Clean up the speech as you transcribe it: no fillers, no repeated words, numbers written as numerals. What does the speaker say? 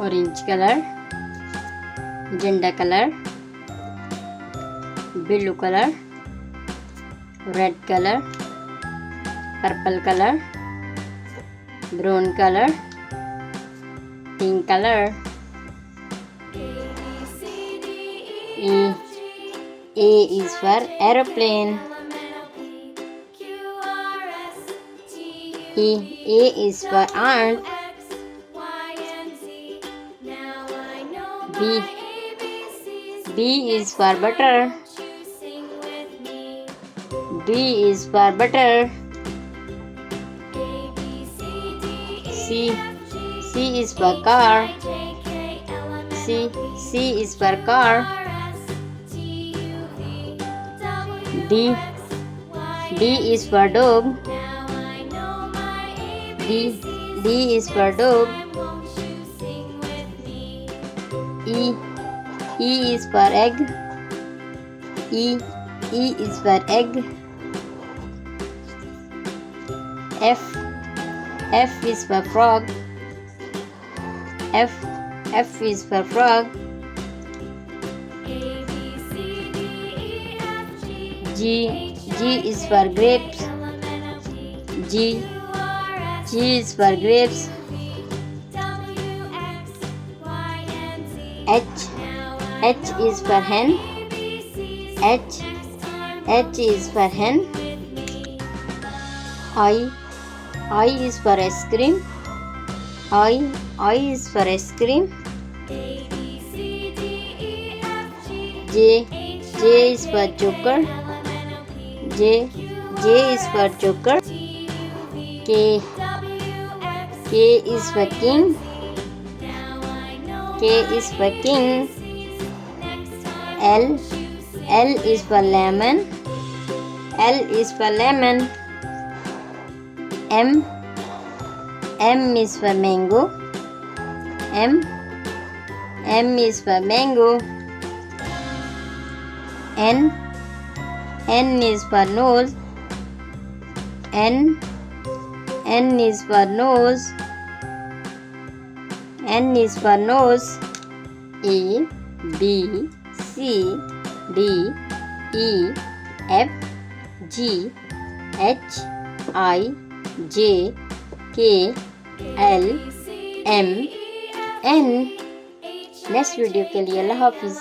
orange color, magenta color, blue color, red color, purple color, brown color, pink color. A is for aeroplane. A is for ant. B is for butter. B is for butter. C is for car. C is for car. D is for dog. D is for dog. E is for egg. E is for egg. F is for frog. F is for frog. G is for grapes. G is for grapes. H is for hen. H is for hen. I is for ice cream. I is for ice cream. J is for joker. J is for joker. K is for king. K is for king. L is for lemon. L is for lemon. M is for mango. M is for mango. N is for nose. N is for nose. N is for nose. A, B, C, D, E, F, G, H, I, J, K, L, M, N. Next video के लिए अल्लाह हाफिज़।